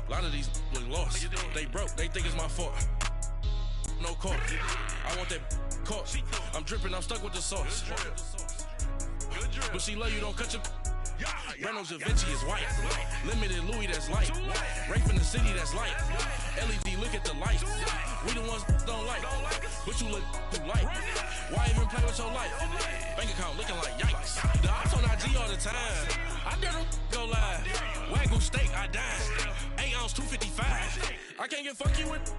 A lot of these look lost. They broke. They think it's my fault. No call. I want that caught. I'm dripping. I'm stuck with the sauce. But she love you. Don't cut your. Reynolds Da Vinci is white. Limited Louis, that's light. Rape in the city, that's light. LED, look at the light. We the ones don't like. But you look too light. Why even play with your life? Bank account looking like yikes. The ops on IG all the time. I dare them go live. Wagyu steak, I dine. 8 ounce, 255. I can't get fuck you with.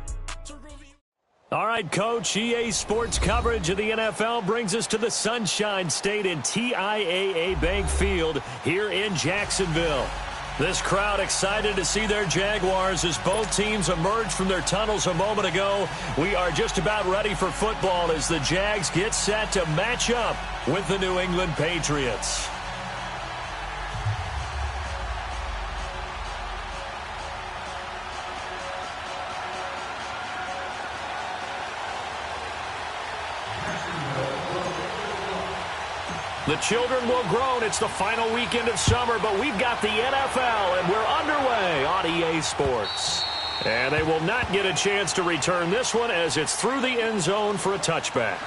All right, Coach, EA Sports coverage of the NFL brings us to the Sunshine State in TIAA Bank Field here in Jacksonville. This crowd excited to see their Jaguars as both teams emerged from their tunnels a moment ago. We are just about ready for football as the Jags get set to match up with the New England Patriots. The children will groan. It's the final weekend of summer, but we've got the NFL, and we're underway on EA Sports. And they will not get a chance to return this one as it's through the end zone for a touchback.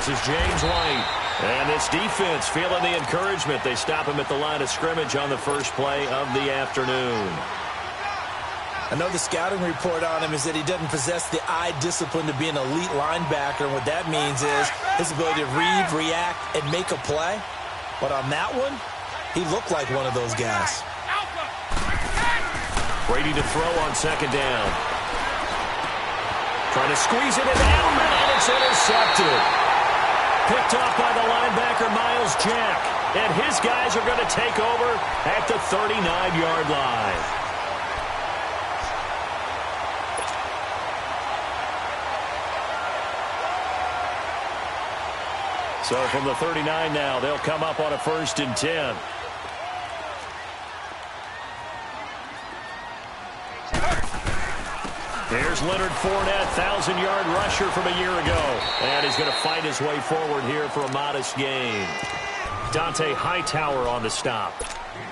This is James White, and this defense feeling the encouragement. They stop him at the line of scrimmage on the first play of the afternoon. I know the scouting report on him is that he doesn't possess the eye discipline to be an elite linebacker, and what that means is his ability to read, react, and make a play. But on that one, he looked like one of those guys. Brady to throw on second down. Trying to squeeze it in Edelman, and it's intercepted. Picked off by the linebacker, Miles Jack. And his guys are going to take over at the 39-yard line. So from the 39 now, they'll come up on a 1st and 10. Here's Leonard Fournette, 1,000-yard rusher from a year ago. And he's going to fight his way forward here for a modest gain. Dante Hightower on the stop.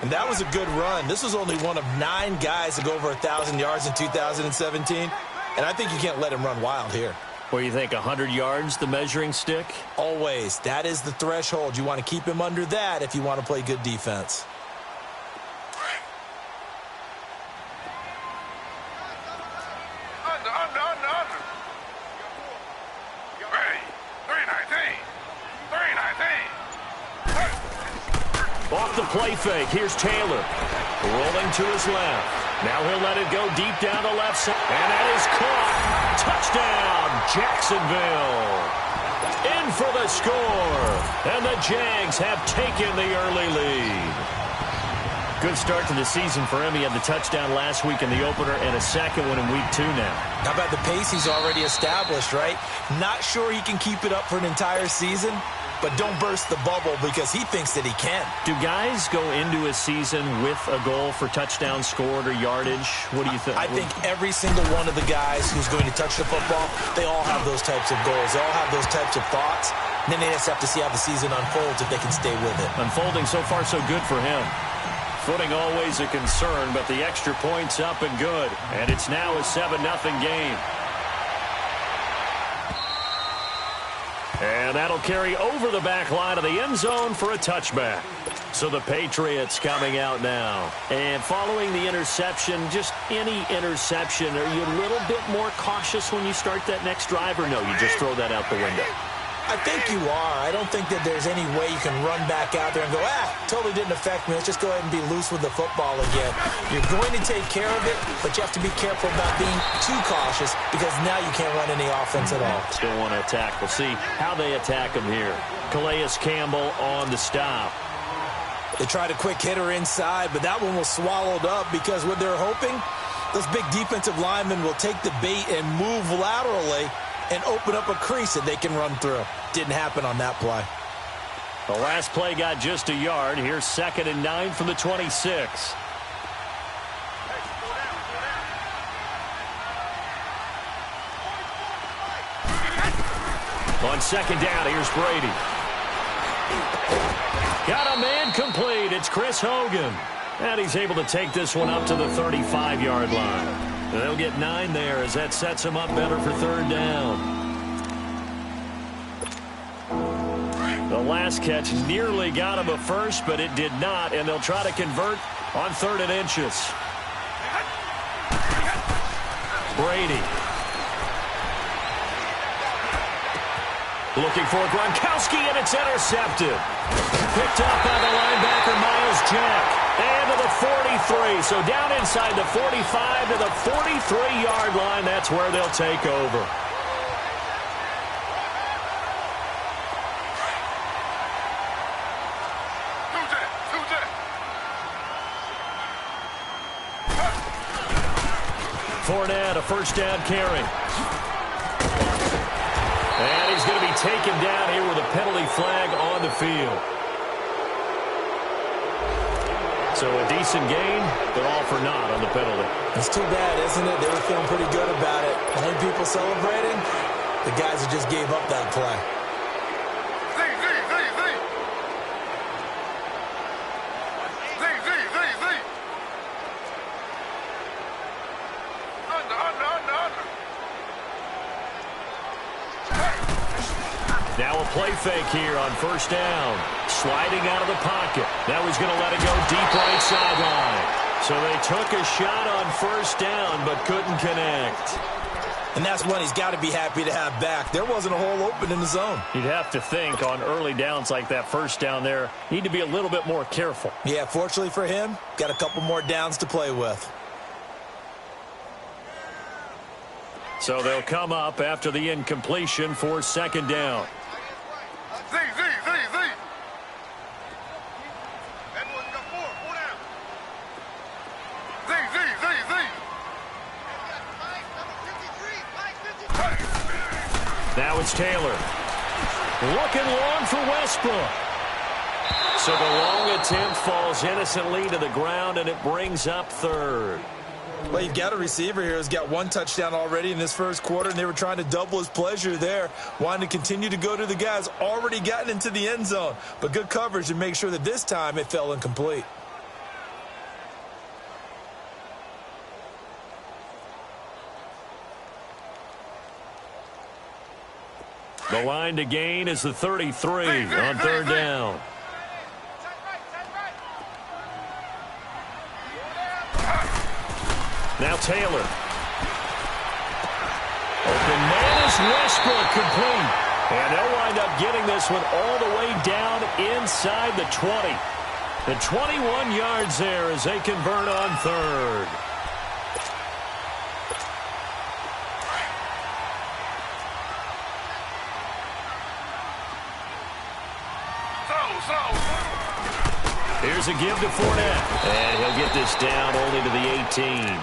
And that was a good run. This was only one of 9 guys to go over 1,000 yards in 2017. And I think you can't let him run wild here. What do you think, 100 yards, the measuring stick? Always. That is the threshold. You want to keep him under that if you want to play good defense. Off the play fake, here's Taylor. Rolling to his left. Now he'll let it go deep down the left side. And that is caught. Touchdown, Jacksonville. In for the score. And the Jags have taken the early lead. Good start to the season for him. He had the touchdown last week in the opener and a second one in week 2 now. How about the pace he's already established, right? Not sure he can keep it up for an entire season, but don't burst the bubble because he thinks that he can. Do guys go into a season with a goal for touchdowns scored or yardage? What do you think? I think every single one of the guys who's going to touch the football, they all have those types of goals. They all have those types of thoughts. And then they just have to see how the season unfolds if they can stay with it. Unfolding so far so good for him. Footing always a concern, but the extra point's up and good. And it's now a 7-0 game. And that'll carry over the back line of the end zone for a touchback. So the Patriots coming out now. And following the interception, just any interception, are you a little bit more cautious when you start that next drive, or no, you just throw that out the window? I think you are. I don't think that there's any way you can run back out there and go, totally didn't affect me. Let's just go ahead and be loose with the football again. You're going to take care of it, but you have to be careful about being too cautious because now you can't run any offense at all. Still want to attack. We'll see how they attack him here. Calais Campbell on the stop. They tried a quick hitter inside, but that one was swallowed up because what they're hoping, those big defensive linemen will take the bait and move laterally and open up a crease that they can run through. Didn't happen on that play. The last play got just a yard. Here's 2nd and 9 from the 26. On 2nd down, here's Brady. Got a man complete. It's Chris Hogan. And he's able to take this one up to the 35-yard line. And they'll get 9 there as that sets him up better for 3rd down. The last catch nearly got him a first, but it did not, and they'll try to convert on 3rd and inches. Brady. Looking for Gronkowski, and it's intercepted. Picked up by the linebacker, Miles Jack. And to the 43, so down inside the 45 to the 43-yard line. That's where they'll take over. Fournette, a 1st down carry. And he's going to be taken down here with a penalty flag on the field. So a decent gain, but all for naught on the penalty. It's too bad, isn't it? They were feeling pretty good about it. Only people celebrating, the guys who just gave up that play. Now a play fake here on 1st down. Sliding out of the pocket. Now he's going to let it go deep right sideline. So they took a shot on 1st down but couldn't connect. And that's one he's got to be happy to have back. There wasn't a hole open in the zone. You'd have to think on early downs like that 1st down there, need to be a little bit more careful. Yeah, fortunately for him, got a couple more downs to play with. So they'll come up after the incompletion for 2nd down. Now it's Taylor. Looking long for Westbrook. So the long attempt falls innocently to the ground, and it brings up 3rd. Well, you've got a receiver here who's got 1 touchdown already in this 1st quarter, and they were trying to double his pleasure there, wanting to continue to go to the guys already gotten into the end zone. But good coverage to make sure that this time it fell incomplete. The line to gain is the 33 on 3rd down. Now Taylor. Open man is Westbrook, complete. And they'll wind up getting this one all the way down inside the 20. The 21 yards there as they convert on 3rd. Here's a give to Fournette. And he'll get this down only to the 18.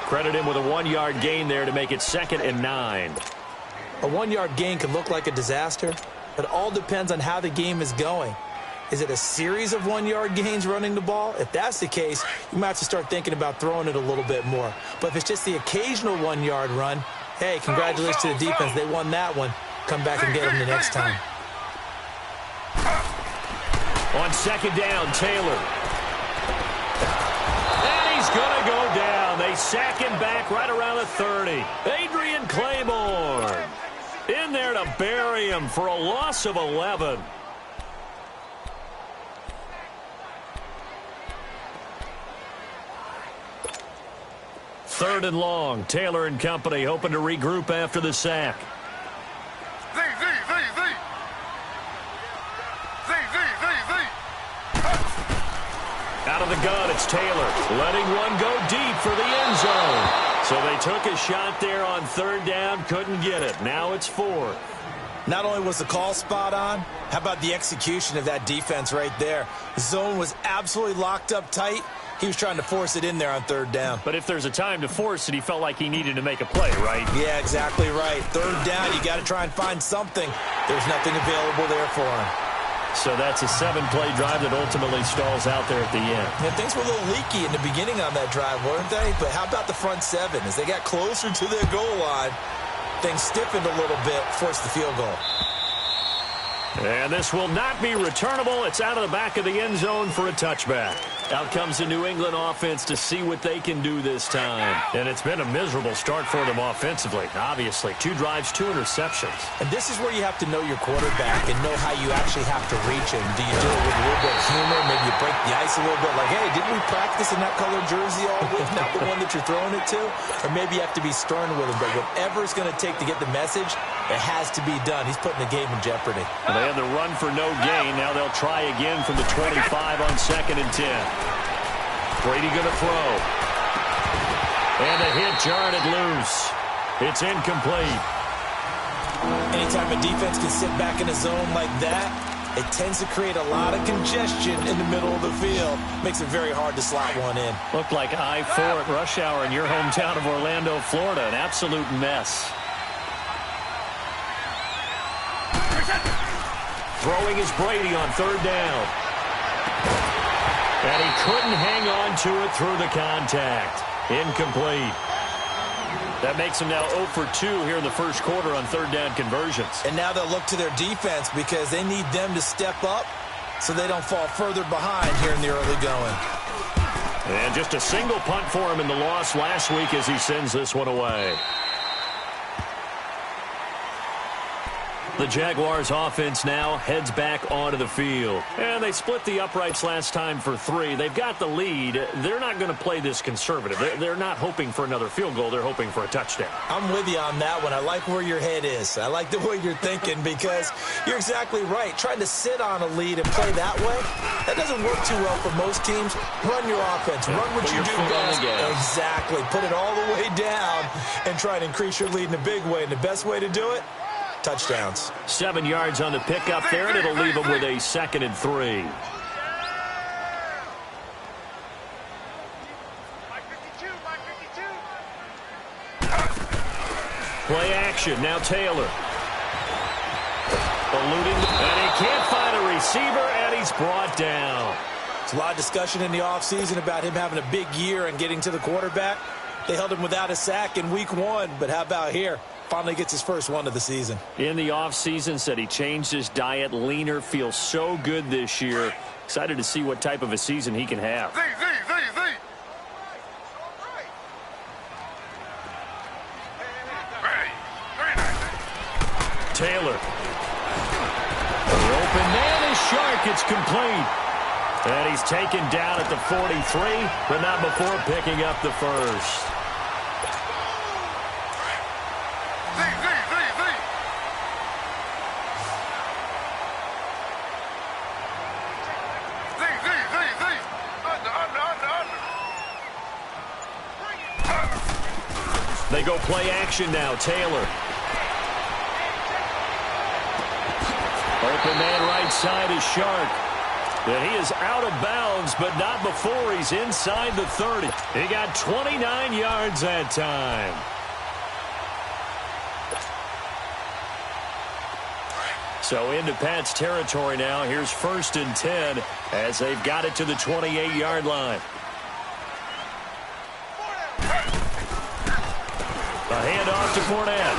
Credit him with a 1-yard gain there to make it 2nd and 9. A 1-yard gain can look like a disaster, but it all depends on how the game is going. Is it a series of 1-yard gains running the ball? If that's the case, you might have to start thinking about throwing it a little bit more. But if it's just the occasional 1-yard run, hey, congratulations to the defense. They won that one. Come back and get them the next time. On 2nd down, Taylor. And he's going to go down. They sack him back right around the 30. Adrian Claiborne in there to bury him for a loss of 11. Third and long. Taylor and company hoping to regroup after the sack. Out of the gun, it's Taylor. Letting one go deep for the end zone. So they took a shot there on 3rd down, couldn't get it. Now it's 4th. Not only was the call spot on, how about the execution of that defense right there? The zone was absolutely locked up tight. He was trying to force it in there on third down. But if there's a time to force it, he felt like he needed to make a play, right? Yeah, exactly right. Third down, you got to try and find something. There's nothing available there for him. So that's a 7-play drive that ultimately stalls out there at the end. And things were a little leaky in the beginning on that drive, weren't they? But how about the front seven? As they got closer to their goal line, things stiffened a little bit, forced the field goal. And this will not be returnable. It's out of the back of the end zone for a touchback. Out comes the New England offense to see what they can do this time. And it's been a miserable start for them offensively, obviously. 2 drives, 2 interceptions. And this is where you have to know your quarterback and know how you actually have to reach him. Do you do it with a little bit of humor? Maybe you break the ice a little bit like, hey, didn't we practice in that color jersey all week? Not the one that you're throwing it to? Or maybe you have to be stern with him. But whatever it's going to take to get the message, it has to be done. He's putting the game in jeopardy. Well, they had the run for no gain. Now they'll try again from the 25 on 2nd and 10. Brady going to throw. And a hit jarred it loose. It's incomplete. Anytime a defense can sit back in a zone like that, it tends to create a lot of congestion in the middle of the field. Makes it very hard to slot one in. Looked like I-4 at rush hour in your hometown of Orlando, Florida. An absolute mess. Throwing is Brady on 3rd down. And he couldn't hang on to it through the contact. Incomplete. That makes him now 0 for 2 here in the first quarter on 3rd down conversions. And now they'll look to their defense because they need them to step up so they don't fall further behind here in the early going. And just a single punt for him in the loss last week as he sends this one away. The Jaguars offense now heads back onto the field. And they split the uprights last time for 3. They've got the lead. They're not going to play this conservative. They're not hoping for another field goal. They're hoping for a touchdown. I'm with you on that one. I like where your head is. I like the way you're thinking because you're exactly right. Trying to sit on a lead and play that way, that doesn't work too well for most teams. Run your offense. Run what you do best. Exactly. Put it all the way down and try and increase your lead in a big way. And the best way to do it, touchdowns. 7 yards on the pickup there, and it'll leave them with a 2nd and 3. Play action. Now Taylor. Eluding, and he can't find a receiver, and he's brought down. There's a lot of discussion in the offseason about him having a big year and getting to the quarterback. They held him without a sack in week 1, but how about here? Finally gets his first one of the season. In the offseason, said he changed his diet, leaner, feels so good this year. Excited to see what type of a season he can have. Taylor. The open man is Shark. It's complete. And he's taken down at the 43, but not before picking up the first. They go play action now. Taylor. Open man right side is Shark. And he is out of bounds, but not before he's inside the 30. He got 29 yards that time. So into Pat's territory now. Here's 1st and 10 as they've got it to the 28-yard line. A handoff to Fournette.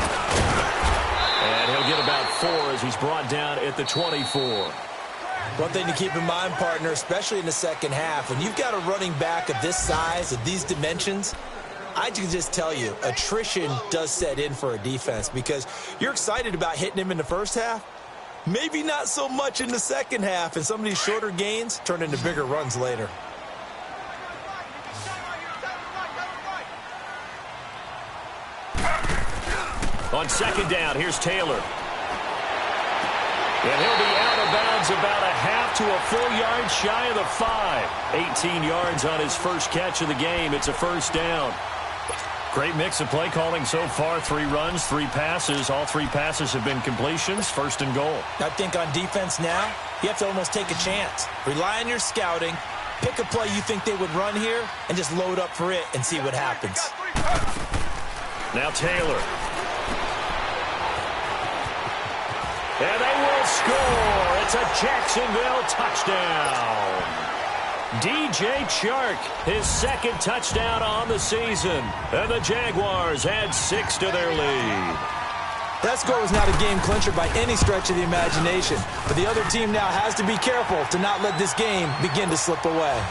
And he'll get about 4 as he's brought down at the 24. One thing to keep in mind, partner, especially in the second half, when you've got a running back of this size, of these dimensions, I can just tell you, attrition does set in for a defense because you're excited about hitting him in the first half. Maybe not so much in the second half, and some of these shorter gains turn into bigger runs later. On 2nd down, here's Taylor. And he'll be out of bounds about a half to a full yard shy of the 5. 18 yards on his first catch of the game. It's a 1st down. Great mix of play calling so far. 3 runs, 3 passes. All 3 passes have been completions. First and goal. I think on defense now, you have to almost take a chance. Rely on your scouting. Pick a play you think they would run here and just load up for it and see what happens. Now Taylor. And they will score. It's a Jacksonville touchdown. DJ Chark, his 2nd touchdown on the season. And the Jaguars add 6 to their lead. That score was not a game clincher by any stretch of the imagination. But the other team now has to be careful to not let this game begin to slip away.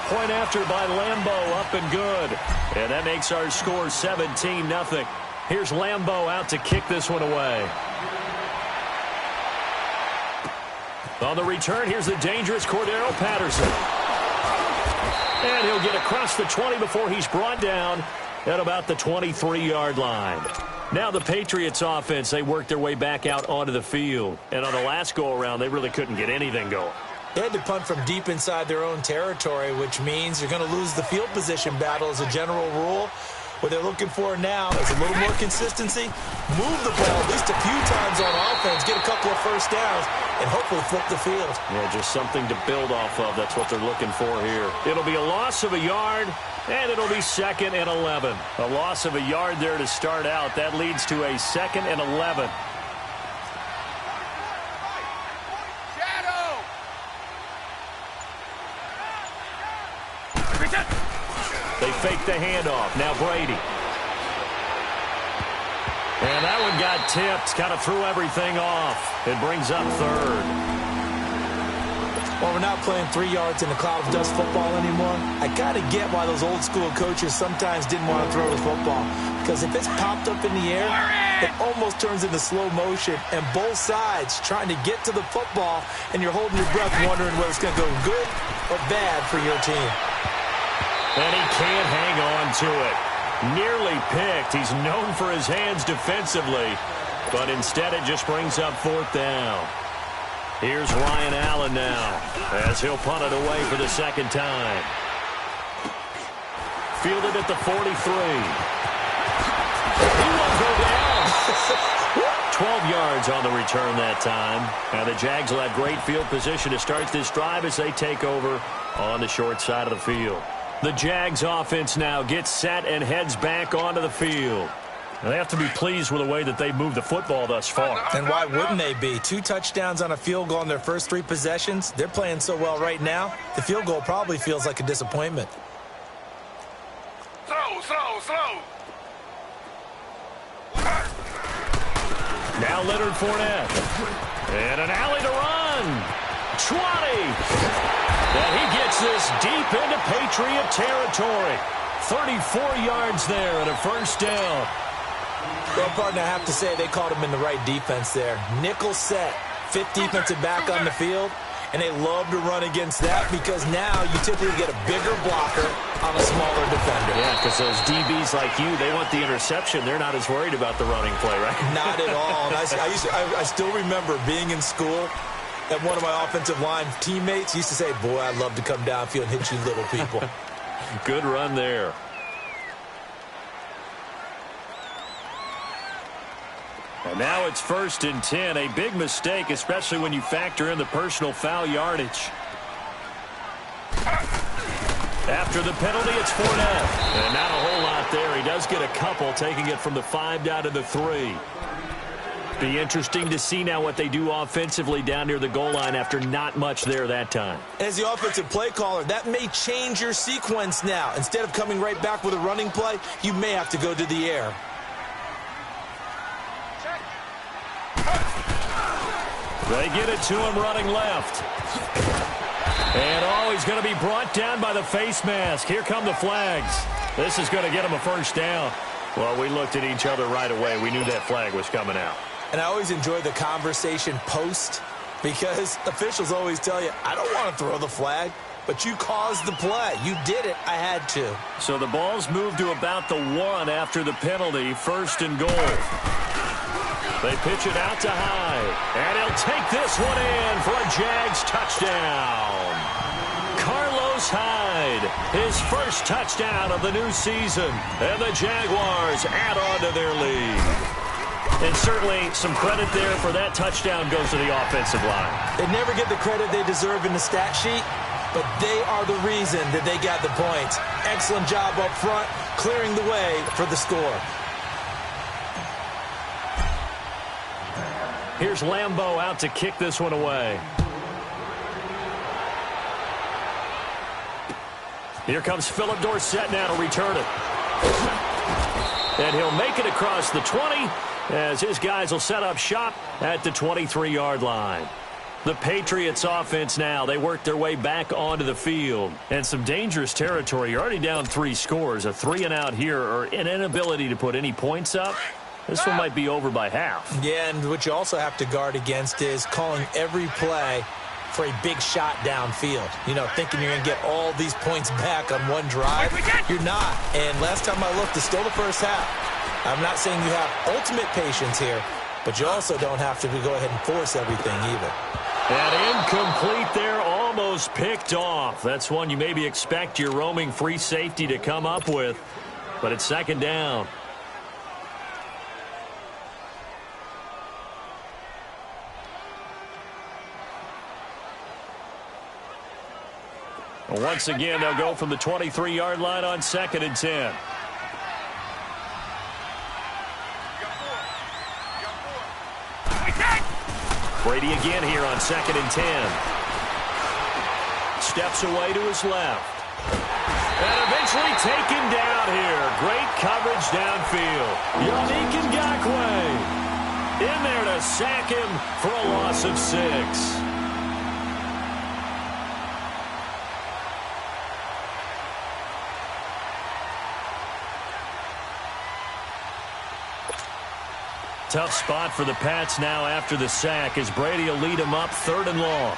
Point after by Lambeau, up and good. And that makes our score 17-0. Here's Lambeau out to kick this one away. On the return, here's the dangerous Cordero Patterson. And he'll get across the 20 before he's brought down at about the 23-yard line. Now the Patriots offense, they worked their way back out onto the field. And on the last go-around, they really couldn't get anything going. They had to punt from deep inside their own territory, which means you're going to lose the field position battle as a general rule. What they're looking for now is a little more consistency, move the ball at least a few times on offense, get a couple of first downs, and hopefully flip the field. Yeah, just something to build off of. That's what they're looking for here. It'll be a loss of a yard, and it'll be 2nd and 11. A loss of a yard there to start out. That leads to a 2nd and 11. They fake the handoff. Now Brady. And that one got tipped. Kind of threw everything off. It brings up 3rd. Well, we're not playing 3 yards in a cloud of dust football anymore. I kind of get why those old school coaches sometimes didn't want to throw the football. Because if it's popped up in the air, it almost turns into slow motion. And both sides trying to get to the football, and you're holding your breath wondering whether it's going to go good or bad for your team. And he can't hang on to it. Nearly picked. He's known for his hands defensively. But instead it just brings up 4th down. Here's Ryan Allen now as he'll punt it away for the 2nd time. Fielded at the 43. He won't go down. 12 yards on the return that time. And the Jags will have great field position to start this drive as they take over on the short side of the field. The Jags offense now gets set and heads back onto the field. And they have to be pleased with the way that they've moved the football thus far. And why wouldn't they be? 2 touchdowns on a field goal in their first 3 possessions. They're playing so well right now, the field goal probably feels like a disappointment. Slow. Now Leonard Fournette. And an alley to run. 20. And he gets this deep into Patriot territory. 34 yards there and a 1st down. Well, partner, I have to say they called him in the right defense there. Nickel set, 5th defensive back on the field, and they love to run against that because now you typically get a bigger blocker on a smaller defender. Yeah, because those DBs like you, they want the interception. They're not as worried about the running play, right? Not at all. And I still remember being in school, and one of my offensive line teammates used to say, boy, I'd love to come downfield and hit you little people. Good run there. And now it's 1st and 10. A big mistake, especially when you factor in the personal foul yardage. After the penalty, it's Fournette. And not a whole lot there. He does get a couple, taking it from the 5 down to the 3. Be interesting to see now what they do offensively down near the goal line after not much there that time. As the offensive play caller, that may change your sequence now. Instead of coming right back with a running play, you may have to go to the air. They get it to him running left. And, he's going to be brought down by the face mask. Here come the flags. This is going to get him a 1st down. Well, we looked at each other right away. We knew that flag was coming out. And I always enjoy the conversation post because officials always tell you, I don't want to throw the flag, but you caused the play. You did it. I had to. So the ball's moved to about the 1 after the penalty. 1st and goal. They pitch it out to Hyde. And he'll take this one in for a Jags touchdown. Carlos Carlos Hyde, his first touchdown of the new season, and the Jaguars add on to their lead. And certainly some credit there for that touchdown goes to the offensive line. They never get the credit they deserve in the stat sheet, but they are the reason that they got the points. Excellent job up front, clearing the way for the score. Here's Lambeau out to kick this one away. Here comes Philip Dorsett now to return it. And he'll make it across the 20 as his guys will set up shop at the 23-yard line. The Patriots offense now, they work their way back onto the field. And some dangerous territory. You're already down 3 scores. A 3-and-out here or an inability to put any points up. This one might be over by half. Yeah, and what you also have to guard against is calling every play for a big shot downfield. You know, thinking you're going to get all these points back on one drive. You're not. And last time I looked, it's still the first half. I'm not saying you have ultimate patience here, but you also don't have to go ahead and force everything either. And incomplete there, almost picked off. That's one you maybe expect your roaming free safety to come up with, but it's second down. Once again, they'll go from the 23-yard line on 2nd and 10. Brady again here on 2nd and 10. Steps away to his left. And eventually taken down here. Great coverage downfield. Yannick Ngakoue in there to sack him for a loss of 6. Tough spot for the Pats now after the sack as Brady will lead them up 3rd and long.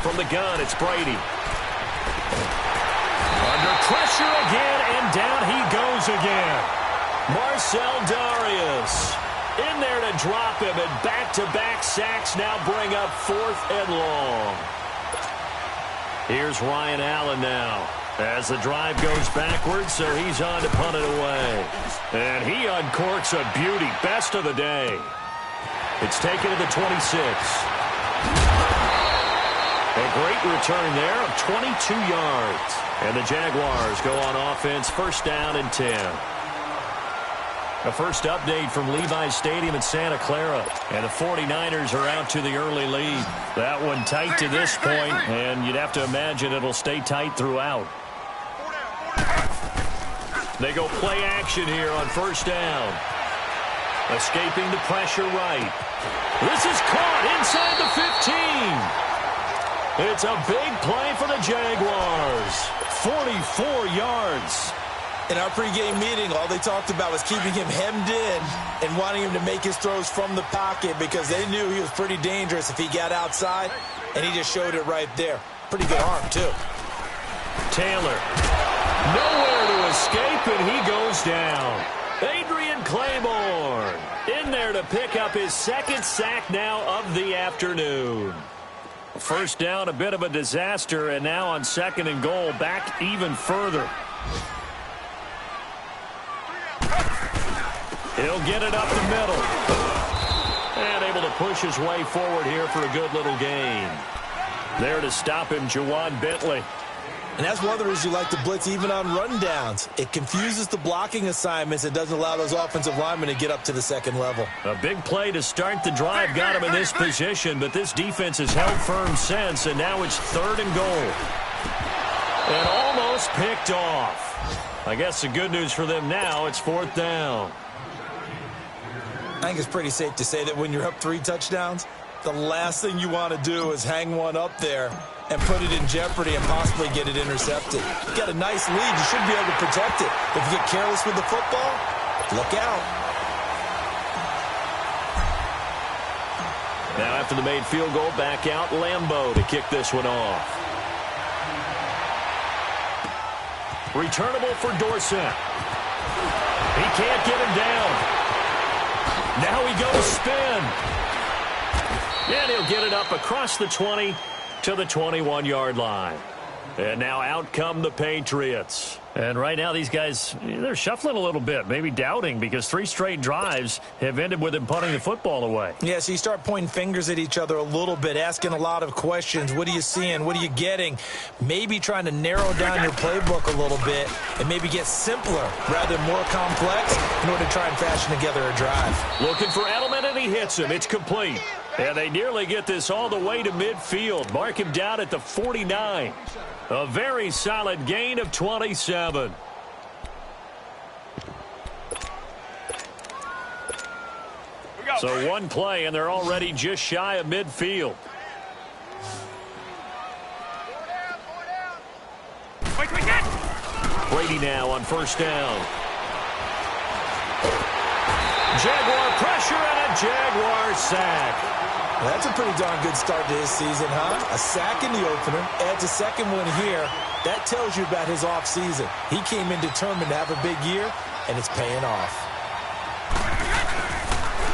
From the gun, it's Brady. Under pressure again, and down he goes again. Marcel Darius in there to drop him, and back-to-back sacks now bring up 4th and long. Here's Ryan Allen now. As the drive goes backwards, so he's on to punt it away. And he uncorks a beauty. Best of the day. It's taken to the 26. A great return there of 22 yards. And the Jaguars go on offense, 1st down and 10. A first update from Levi's Stadium in Santa Clara. And the 49ers are out to the early lead. That one tight to this point, and you'd have to imagine it'll stay tight throughout. They go play action here on 1st down. Escaping the pressure right. This is caught inside the 15. It's a big play for the Jaguars. 44 yards. In our pregame meeting, all they talked about was keeping him hemmed in and wanting him to make his throws from the pocket because they knew he was pretty dangerous if he got outside, and he just showed it right there. Pretty good arm, too. Taylor. Nowhere to escape, and he goes down. Adrian Claiborne in there to pick up his 2nd sack now of the afternoon. 1st down, a bit of a disaster, and now on 2nd and goal, back even further. He'll get it up the middle. And able to push his way forward here for a good little gain. There to stop him, Juwan Bentley. And that's one of the reasons you like to blitz even on rundowns. It confuses the blocking assignments and doesn't allow those offensive linemen to get up to the 2nd level. A big play to start the drive got him in this position, but this defense has held firm since, and now it's 3rd and goal. And almost picked off. I guess the good news for them now, it's 4th down. I think it's pretty safe to say that when you're up 3 touchdowns, the last thing you want to do is hang one up there and put it in jeopardy and possibly get it intercepted. You got a nice lead. You should be able to protect it. If you get careless with the football, look out. Now after the made field goal, back out Lambeau to kick this one off. Returnable for Dorsett. He can't get him down. Now he goes spin. And he'll get it up across the 20 to the 21-yard line. And now out come the Patriots. And right now these guys, they're shuffling a little bit, maybe doubting, because 3 straight drives have ended with them punting the football away. Yeah, so you start pointing fingers at each other a little bit, asking a lot of questions. What are you seeing? What are you getting? Maybe trying to narrow down your playbook a little bit and maybe get simpler rather than more complex in order to try and fashion together a drive. Looking for Edelman, and he hits him. It's complete. And they nearly get this all the way to midfield. Mark him down at the 49. A very solid gain of 27. So one play, and they're already just shy of midfield. Brady now on first down. Jaguar pressure and a Jaguar sack. Well, that's a pretty darn good start to his season, huh? A sack in the opener, adds a second one here. That tells you about his offseason. He came in determined to have a big year, and it's paying off.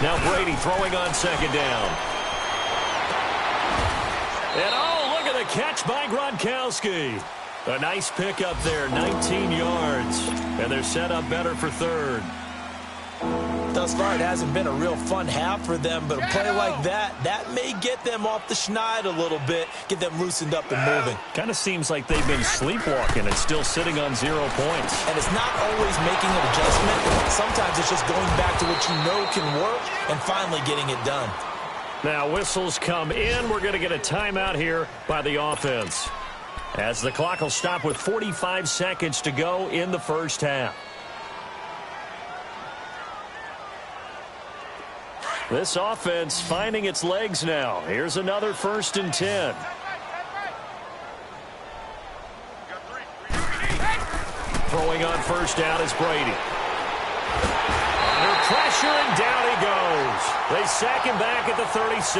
Now Brady throwing on second down. And oh, look at the catch by Gronkowski. A nice pickup there, 19 yards. And they're set up better for third. Thus far, it hasn't been a real fun half for them, but a play like that may get them off the schneid a little bit, get them loosened up and moving. Kind of seems like they've been sleepwalking and still sitting on 0 points. And it's not always making an adjustment. Sometimes it's just going back to what you know can work and finally getting it done. Now whistles come in. We're going to get a timeout here by the offense, as the clock will stop with 45 seconds to go in the first half. This offense finding its legs now. Here's another 1st and 10. Throwing on first down is Brady. Under pressure, and down he goes. They sack him back at the 36.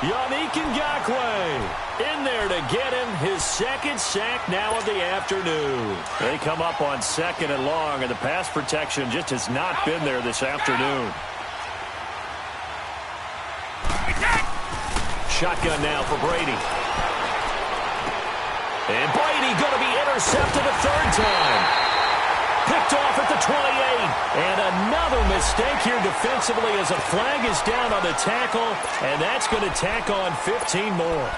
Yannick Ngakoue in there to get him his second sack now of the afternoon. They come up on 2nd and long, and the pass protection just has not been there this afternoon. Shotgun now for Brady. And Brady going to be intercepted a 3rd time. Picked off at the 28. And another mistake here defensively as a flag is down on the tackle. And that's going to tack on 15 more.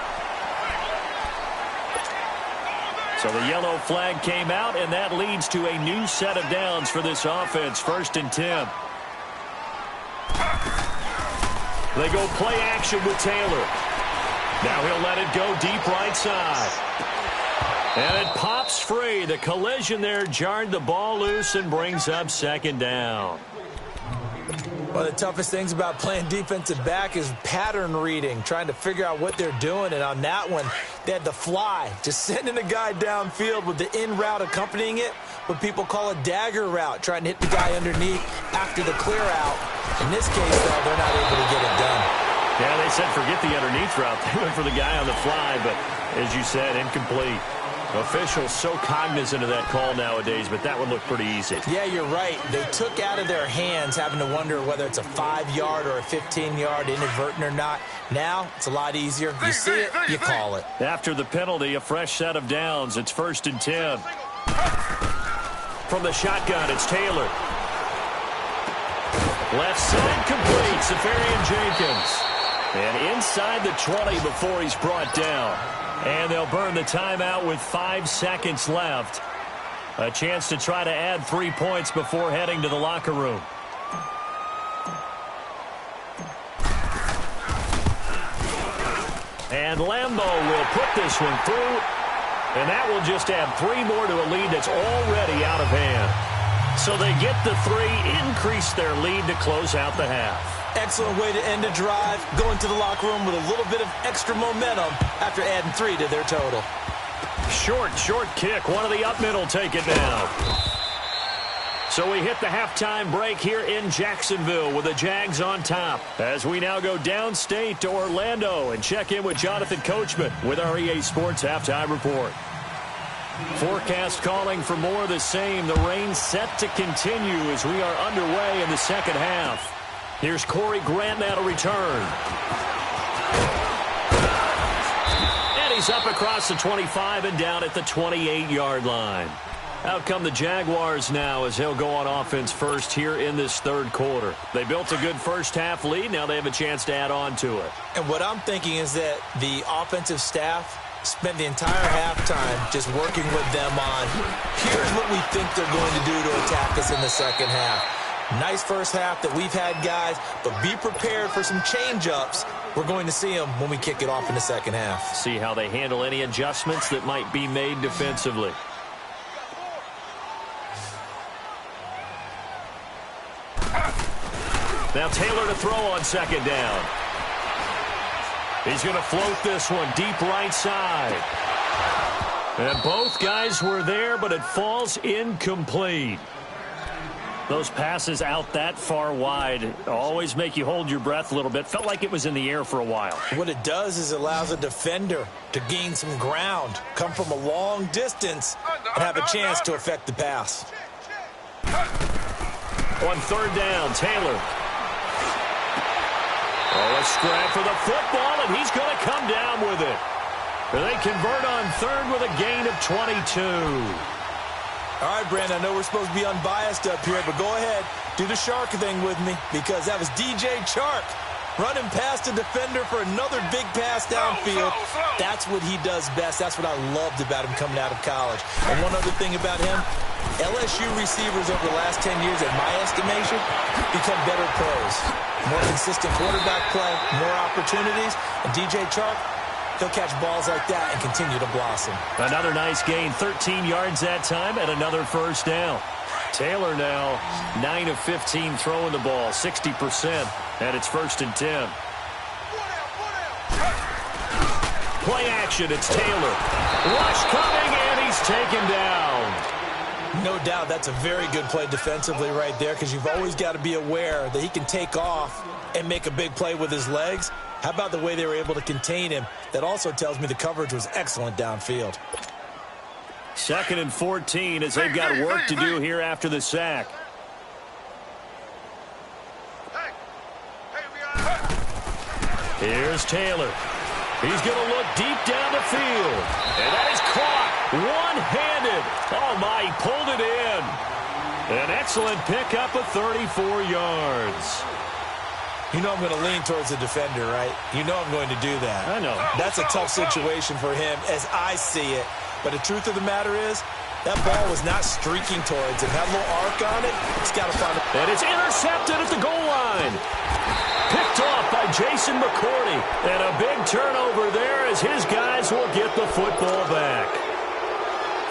So the yellow flag came out, and that leads to a new set of downs for this offense. 1st and 10. They go play action with Taylor. Now he'll let it go deep right side. And it pops free. The collision there jarred the ball loose and brings up 2nd down. One of the toughest things about playing defensive back is pattern reading, trying to figure out what they're doing. And on that one, they had the fly, just sending a guy downfield with the in route accompanying it, what people call a dagger route, trying to hit the guy underneath after the clear out. In this case, though, they're not able to get it done. Yeah, they said forget the underneath route. They went for the guy on the fly, but as you said, incomplete. Officials so cognizant of that call nowadays, but that would look pretty easy. Yeah, you're right. They took out of their hands having to wonder whether it's a 5-yard or a 15-yard, inadvertent or not. Now, it's a lot easier. You see it, you call it. After the penalty, a fresh set of downs. It's 1st and 10. From the shotgun, it's Taylor. Left side complete, Safarian Jenkins. And inside the 20 before he's brought down. And they'll burn the timeout with 5 seconds left. A chance to try to add 3 points before heading to the locker room. And Lambeau will put this one through. And that will just add 3 more to a lead that's already out of hand. So they get the 3, increase their lead to close out the half. Excellent way to end a drive. Go into the locker room with a little bit of extra momentum after adding 3 to their total. Short kick. One of the up middle take it down. So we hit the halftime break here in Jacksonville with the Jags on top. As we now go downstate to Orlando and check in with Jonathan Coachman with our EA Sports Halftime Report. Forecast calling for more of the same. The rain set to continue as we are underway in the second half. Here's Corey Grant now to return. He's up across the 25 and down at the 28-yard line. Out come the Jaguars now as he'll go on offense first here in this third quarter. They built a good first-half lead. Now they have a chance to add on to it. And what I'm thinking is that the offensive staff spent the entire halftime just working with them on, here's what we think they're going to do to attack us in the second half. Nice first half that we've had, guys, but be prepared for some change-ups. We're going to see them when we kick it off in the second half. See how they handle any adjustments that might be made defensively. Now Taylor to throw on second down. He's going to float this one deep right side. And both guys were there, but it falls incomplete. Those passes out that far wide always make you hold your breath a little bit. Felt like it was in the air for a while. What it does is it allows a defender to gain some ground, come from a long distance, and have a chance to affect the pass. On third down, Taylor. Oh, a scrap for the football, and he's going to come down with it. They convert on third with a gain of 22. All right, Brandon, I know we're supposed to be unbiased up here, but go ahead. Do the shark thing with me, because that was DJ Chark running past a defender for another big pass downfield. That's what he does best. That's what I loved about him coming out of college. And one other thing about him, LSU receivers over the last 10 years, in my estimation, become better pros. More consistent quarterback play, more opportunities. And DJ Chark, he'll catch balls like that and continue to blossom. Another nice gain, 13 yards that time, and another first down. Taylor now 9 of 15 throwing the ball, 60%, and it's 1st and 10. Play action, it's Taylor. Rush coming, and he's taken down. No doubt that's a very good play defensively right there, because you've always got to be aware that he can take off and make a big play with his legs. How about the way they were able to contain him? That also tells me the coverage was excellent downfield. 2nd and 14 as they've got work to do here after the sack. Here's Taylor. He's going to look deep down the field. And that is caught one-handed. Oh, my, he pulled it in. An excellent pickup of 34 yards. You know I'm going to lean towards the defender, right? You know I'm going to do that. I know. That's a tough situation for him as I see it. But the truth of the matter is, that ball was not streaking towards him. Had a little arc on it. He's got to find it. And it's intercepted at the goal line. Picked off by Jason McCourty. And a big turnover there as his guys will get the football back.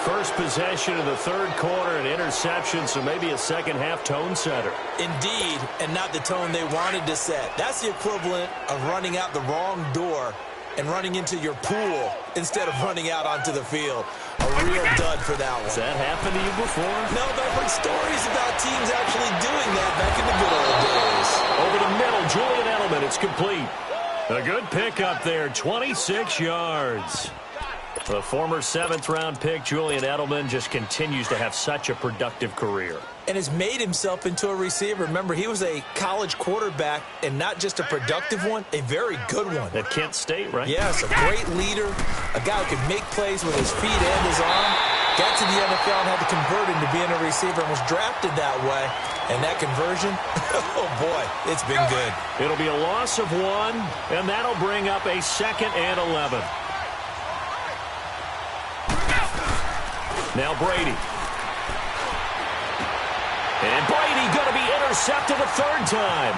First possession of the third quarter, an interception, so maybe a second-half tone setter. Indeed, and not the tone they wanted to set. That's the equivalent of running out the wrong door and running into your pool instead of running out onto the field. A real dud for that one. Has that happened to you before? No, but I've heard stories about teams actually doing that back in the good old days. Over the middle, Julian Edelman, it's complete. A good pickup there, 26 yards. The former 7th-round pick, Julian Edelman, just continues to have such a productive career. And has made himself into a receiver. Remember, he was a college quarterback, and not just a productive one, a very good one. At Kent State, right? Yes, a great leader, a guy who could make plays with his feet and his arm. Got to the NFL and had to convert into being a receiver and was drafted that way. And that conversion, oh boy, it's been good. It'll be a loss of 1, and that'll bring up a 2nd and 11. Now Brady. And Brady going to be intercepted a 3rd time.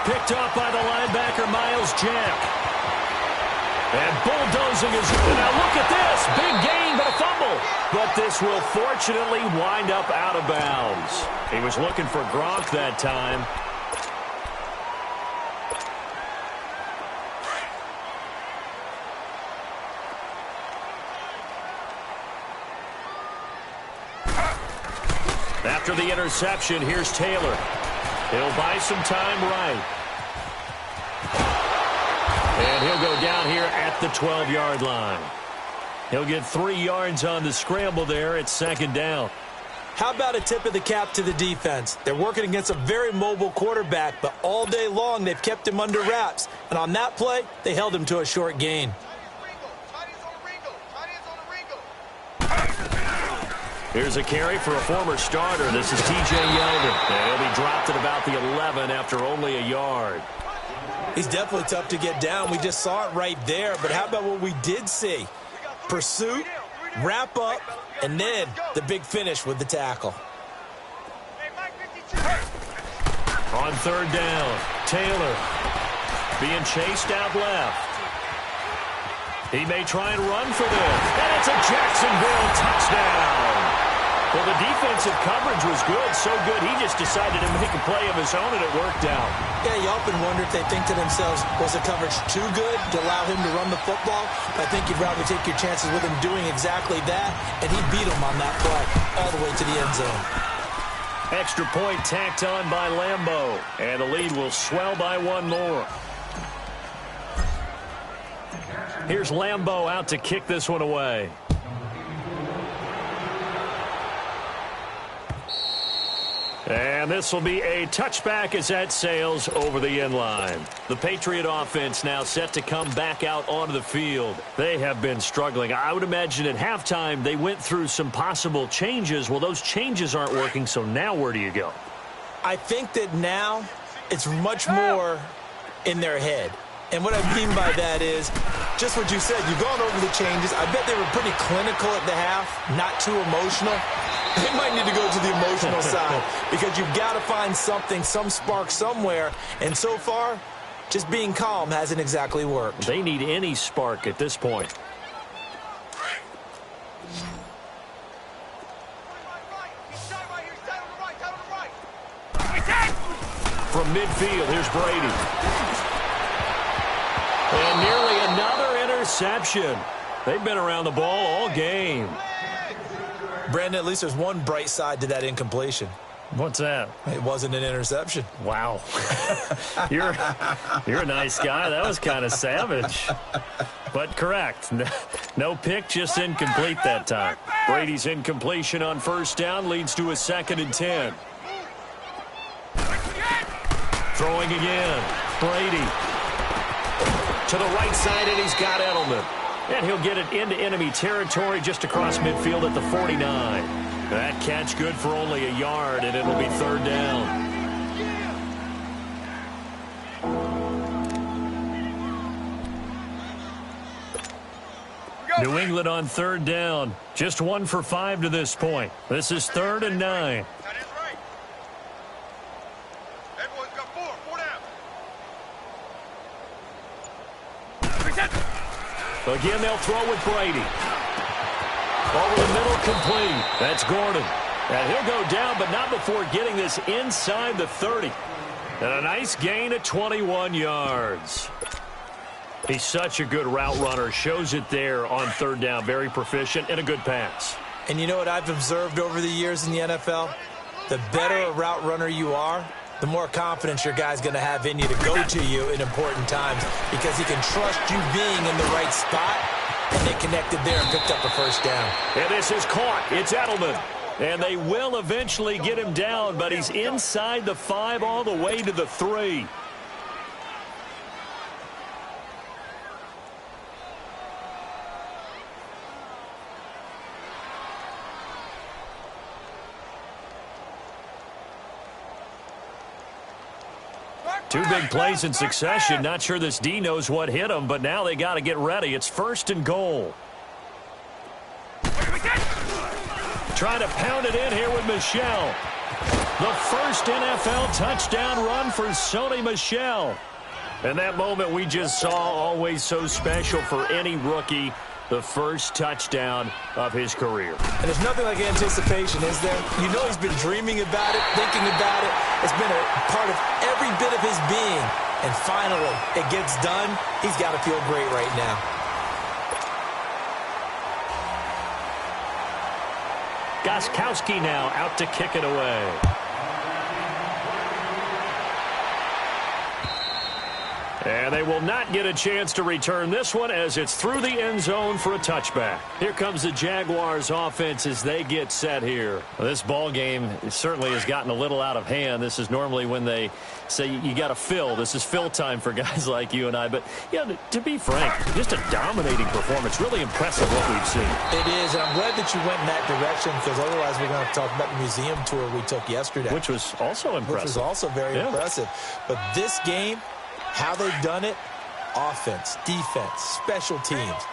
Picked off by the linebacker, Miles Jack. And bulldozing his... Now look at this. Big gain, but a fumble. But this will fortunately wind up out of bounds. He was looking for Gronk that time. After the interception, here's Taylor. He'll buy some time right. And he'll go down here at the 12-yard line. He'll get 3 yards on the scramble there at 2nd down. How about a tip of the cap to the defense? They're working against a very mobile quarterback, but all day long they've kept him under wraps. And on that play, they held him to a short gain. Here's a carry for a former starter. This is T.J. Yeldon. And he'll be dropped at about the 11 after only a yard. He's definitely tough to get down. We just saw it right there. But how about what we did see? Pursuit, wrap up, and then the big finish with the tackle. On third down, Taylor being chased out left. He may try and run for this. And it's a Jacksonville touchdown. Well, the defensive coverage was good, so good he just decided to make a play of his own, and it worked out. Yeah, you often wonder if they think to themselves, was the coverage too good to allow him to run the football? I think you'd rather take your chances with him doing exactly that, and he beat him on that play all the way to the end zone. Extra point tacked on by Lambeau, and the lead will swell by one more. Here's Lambeau out to kick this one away. And this will be a touchback as that sails over the end line. The Patriot offense now set to come back out onto the field. They have been struggling. I would imagine at halftime they went through some possible changes. Well, those changes aren't working, so now where do you go? I think that now it's much more in their head. And what I mean by that is just what you said. You've gone over the changes. I bet they were pretty clinical at the half, not too emotional. They might need to go to the emotional side because you've got to find something, some spark somewhere. And so far, just being calm hasn't exactly worked. They need any spark at this point. From midfield, here's Brady. And nearly another interception. They've been around the ball all game. Brandon, at least there's one bright side to that incompletion. What's that? It wasn't an interception. Wow. You're a nice guy. That was kind of savage. But correct. No pick, just incomplete that time. Brady's incompletion on first down leads to a 2nd and 10. Throwing again. Brady. To the right side, and he's got Edelman. And he'll get it into enemy territory just across midfield at the 49. That catch good for only a yard, and it'll be 3rd down. New England on 3rd down. Just 1 for 5 to this point. This is 3rd and 9. Again, they'll throw with Brady. Over the middle, complete. That's Gordon. And he'll go down, but not before getting this inside the 30. And a nice gain of 21 yards. He's such a good route runner. Shows it there on 3rd down. Very proficient and a good pass. And you know what I've observed over the years in the NFL? The better a route runner you are, the more confidence your guy's going to have in you to go to you in important times because he can trust you being in the right spot, and they connected there and picked up a 1st down. And this is caught. It's Edelman. And they will eventually get him down, but he's inside the 5 all the way to the 3. Two big plays in succession. Not sure this D knows what hit him, but now they got to get ready. It's 1st and goal. Trying to pound it in here with Michel. The first NFL touchdown run for Sony Michel. And that moment we just saw, always so special for any rookie. The first touchdown of his career. And there's nothing like anticipation, is there? You know he's been dreaming about it, thinking about it. It's been a part of every bit of his being. And finally, it gets done. He's got to feel great right now. Gostkowski now out to kick it away. And they will not get a chance to return this one as it's through the end zone for a touchback. Here comes the Jaguars offense as they get set here. Well, this ball game certainly has gotten a little out of hand. This is normally when they say you got to fill. This is fill time for guys like you and I. But, yeah, to be frank, just a dominating performance. Really impressive what we've seen. It is, and I'm glad that you went in that direction because otherwise we're going to talk about the museum tour we took yesterday. Which was also impressive. Which was also very impressive. But this game, how they've done it, offense, defense, special teams,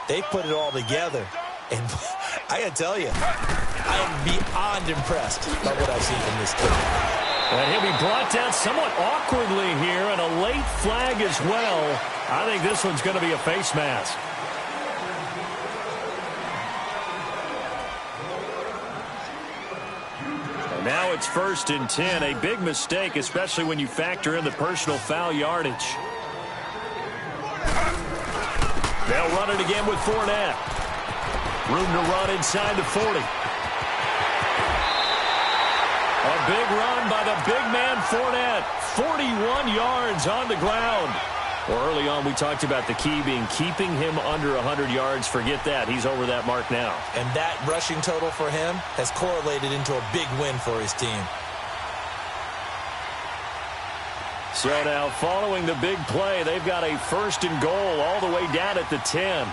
they put it all together. And I got to tell you, I am beyond impressed by what I've seen from this team. And he'll be brought down somewhat awkwardly here, and a late flag as well. I think this one's going to be a face mask. And now it's 1st and 10. A big mistake, especially when you factor in the personal foul yardage. They'll run it again with Fournette. Room to run inside the 40. A big run by the big man Fournette. 41 yards on the ground. Well, early on we talked about the key being keeping him under 100 yards. Forget that. He's over that mark now. And that rushing total for him has correlated into a big win for his team. So now following the big play, they've got a 1st and goal all the way down at the 10.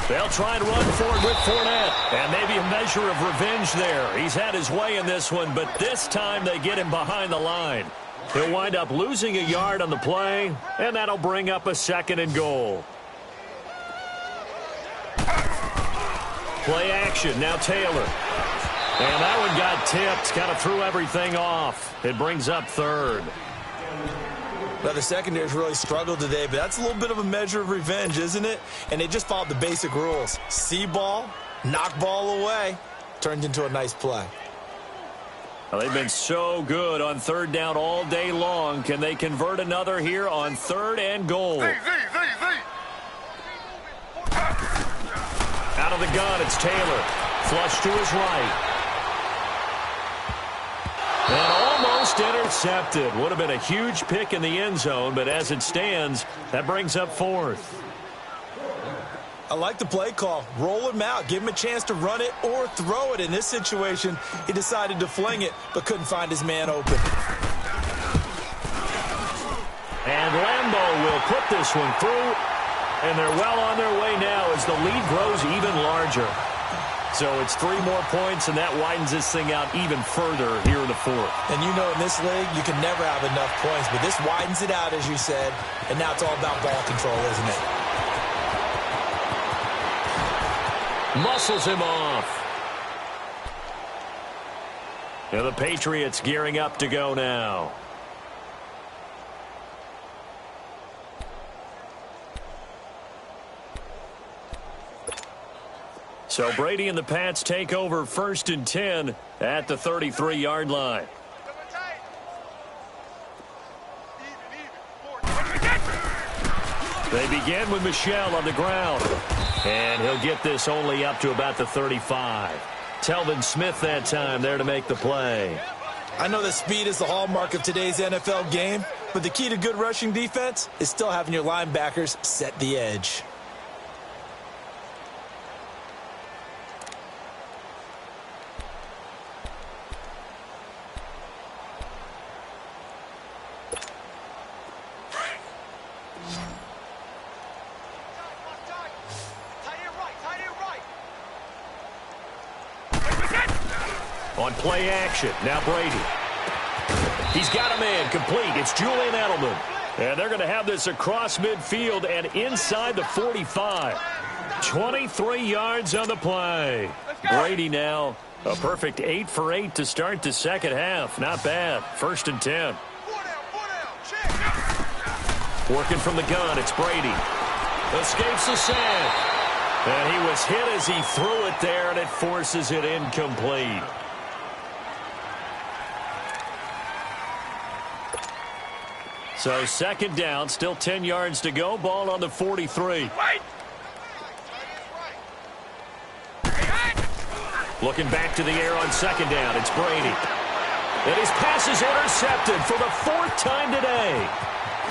They'll try and run forward with Fournette. And maybe a measure of revenge there. He's had his way in this one, but this time they get him behind the line. He'll wind up losing a yard on the play, and that'll bring up a 2nd and goal. Play action, now Taylor. And that one got tipped, kind of threw everything off. It brings up 3rd. Now, the secondary's really struggled today, but that's a little bit of a measure of revenge, isn't it? And they just followed the basic rules. See ball, knock ball away. Turned into a nice play. Well, they've been so good on 3rd down all day long. Can they convert another here on 3rd and goal? Out of the gun, it's Taylor. Flush to his right. And almost intercepted. Would have been a huge pick in the end zone, but as it stands, that brings up 4th. I like the play call. Roll him out. Give him a chance to run it or throw it. In this situation, he decided to fling it, but couldn't find his man open. And Lambeau will put this one through, and they're well on their way now as the lead grows even larger. So it's 3 more points, and that widens this thing out even further here in the 4th. And you know in this league, you can never have enough points, but this widens it out, as you said, and now it's all about ball control, isn't it? Muscles him off. And the Patriots gearing up to go now. So Brady and the Pats take over 1st and 10 at the 33-yard line. They begin with Michel on the ground. And he'll get this only up to about the 35. Telvin Smith that time there to make the play. I know that speed is the hallmark of today's NFL game, but the key to good rushing defense is still having your linebackers set the edge. On play action, now Brady. He's got a man complete. It's Julian Edelman. And they're going to have this across midfield and inside the 45. 23 yards on the play. Brady now a perfect 8 for 8 to start the second half. Not bad. 1st and 10. Working from the gun, it's Brady. Escapes the sack. And he was hit as he threw it there, and it forces it incomplete. So 2nd down, still 10 yards to go. Ball on the 43. Looking back to the air on 2nd down. It's Brady. And his pass is intercepted for the 4th time today.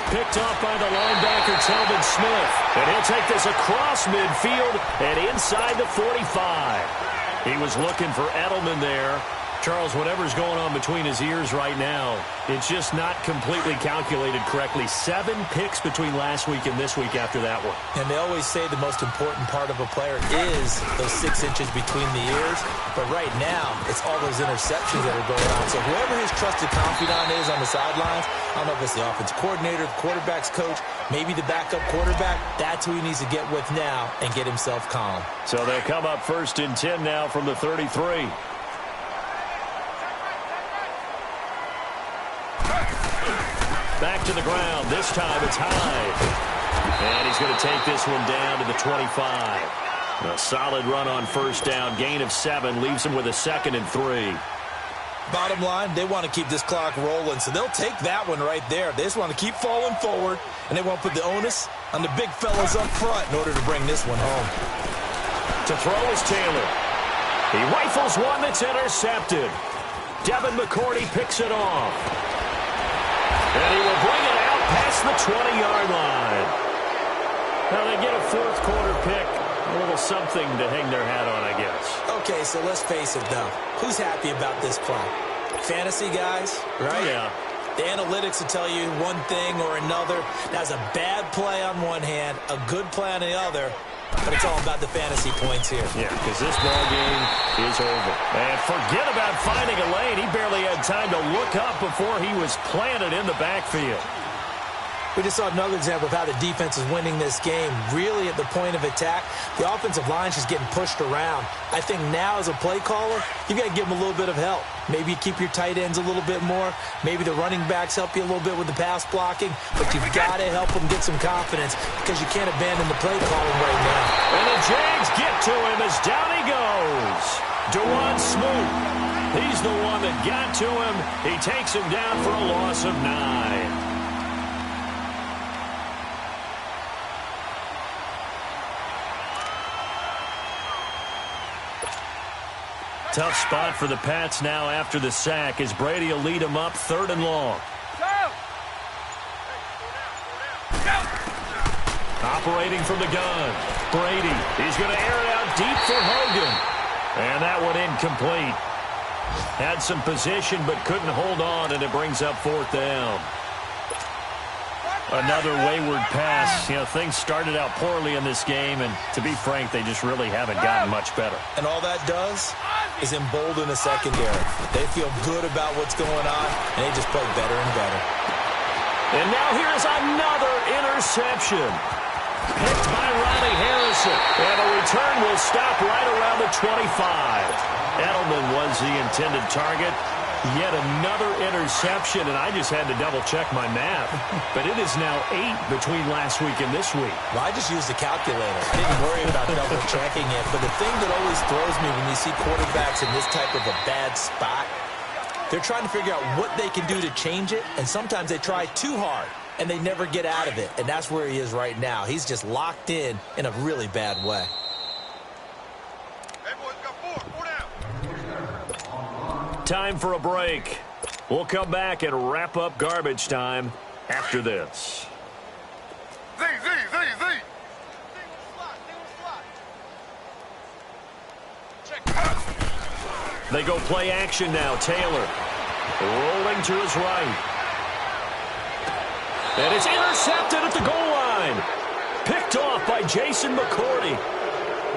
Picked off by the linebacker, Telvin Smith. And he'll take this across midfield and inside the 45. He was looking for Edelman there. Charles, whatever's going on between his ears right now, it's just not completely calculated correctly. 7 picks between last week and this week after that one. And they always say the most important part of a player is those 6 inches between the ears. But right now, it's all those interceptions that are going on. So whoever his trusted confidant is on the sidelines, I don't know if it's the offensive coordinator, the quarterback's coach, maybe the backup quarterback, that's who he needs to get with now and get himself calm. So they'll come up 1st and 10 now from the 33. Back to the ground. This time it's Hyde. And he's going to take this one down to the 25. A solid run on 1st down. Gain of 7 leaves him with a 2nd and 3. Bottom line, they want to keep this clock rolling, so they'll take that one right there. They just want to keep falling forward, and they won't put the onus on the big fellas up front in order to bring this one home. To throw is Taylor. He rifles one that's intercepted. Devin McCourty picks it off. And he will bring it out past the 20-yard line. Now they get a 4th quarter pick. A little something to hang their hat on, I guess. Okay, so let's face it, though. Who's happy about this play? Fantasy guys, right? Yeah. The analytics will tell you one thing or another. That's a bad play on one hand, a good play on the other. But it's all about the fantasy points here. Yeah, because this ball game is over. And forget about finding a lane. He barely had time to look up before he was planted in the backfield. We just saw another example of how the defense is winning this game. Really at the point of attack, the offensive line's just getting pushed around. I think now as a play caller, you got to give them a little bit of help. Maybe you keep your tight ends a little bit more. Maybe the running backs help you a little bit with the pass blocking. But you've got to help them get some confidence because you can't abandon the play calling right now. And the Jags get to him as down he goes. Dewan Smoot. He's the one that got to him. He takes him down for a loss of 9. Tough spot for the Pats now after the sack as Brady will lead them up 3rd and long. Operating from the gun. Brady. He's going to air it out deep for Hogan. And that one incomplete. Had some position but couldn't hold on, and it brings up 4th down. Another wayward pass. You know, things started out poorly in this game, and to be frank, they just really haven't gotten much better. And all that does is embolden the secondary. They feel good about what's going on, and they just play better and better. And now here's another interception. Picked by Ronnie Harrison. And the return will stop right around the 25. Edelman was the intended target. Yet another interception, and I just had to double-check my math. But it is now 8 between last week and this week. Well, I just used the calculator. I didn't worry about double-checking it. But the thing that always throws me when you see quarterbacks in this type of a bad spot, they're trying to figure out what they can do to change it, and sometimes they try too hard, and they never get out of it. And that's where he is right now. He's just locked in a really bad way. Time for a break. We'll come back and wrap up garbage time after this. Z. They go play action now. Taylor rolling to his right. And it's intercepted at the goal line. Picked off by Jason McCourty.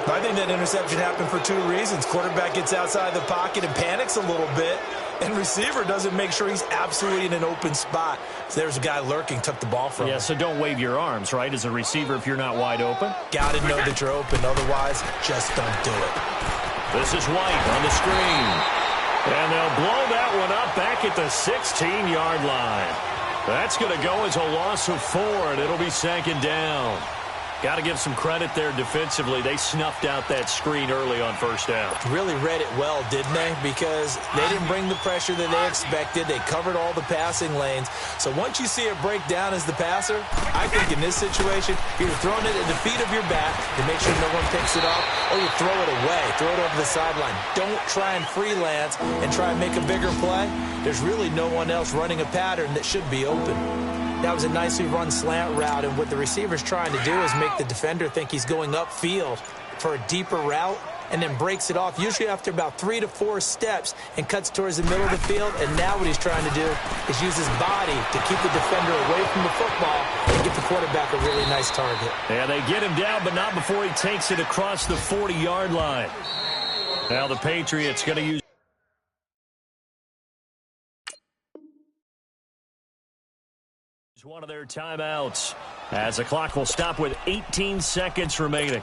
I think that interception happened for 2 reasons. Quarterback gets outside the pocket and panics a little bit, and receiver doesn't make sure he's absolutely in an open spot. So there's a guy lurking, took the ball from him. Yeah, so don't wave your arms, right, as a receiver if you're not wide open? Got to know that you're open. Otherwise, just don't do it. This is White on the screen. And they'll blow that one up back at the 16-yard line. That's going to go as a loss of 4, and it'll be 2nd down. Got to give some credit there defensively. They snuffed out that screen early on first down. Really read it well, didn't they? Because they didn't bring the pressure that they expected. They covered all the passing lanes. So once you see it break down as the passer, I think in this situation, you're throwing it at the feet of your back to make sure no one picks it up, or you throw it away, throw it over the sideline. Don't try and freelance and try and make a bigger play. There's really no one else running a pattern that should be open. That was a nicely run slant route, and what the receiver's trying to do is make the defender think he's going upfield for a deeper route, and then breaks it off, usually after about 3 to 4 steps, and cuts towards the middle of the field. And now what he's trying to do is use his body to keep the defender away from the football and get the quarterback a really nice target. Yeah, they get him down, but not before he takes it across the 40-yard line. Now the Patriots going to use one of their timeouts as the clock will stop with 18 seconds remaining.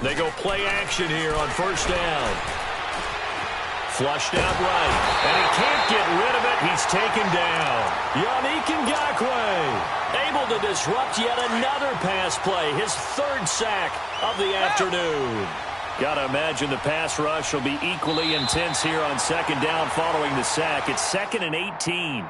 They go play action here on first down. Flushed out right, and he can't get rid of it. He's taken down. Yannick Ngakoue able to disrupt yet another pass play, his 3rd sack of the afternoon. Got to imagine the pass rush will be equally intense here on second down following the sack. It's 2nd and 18.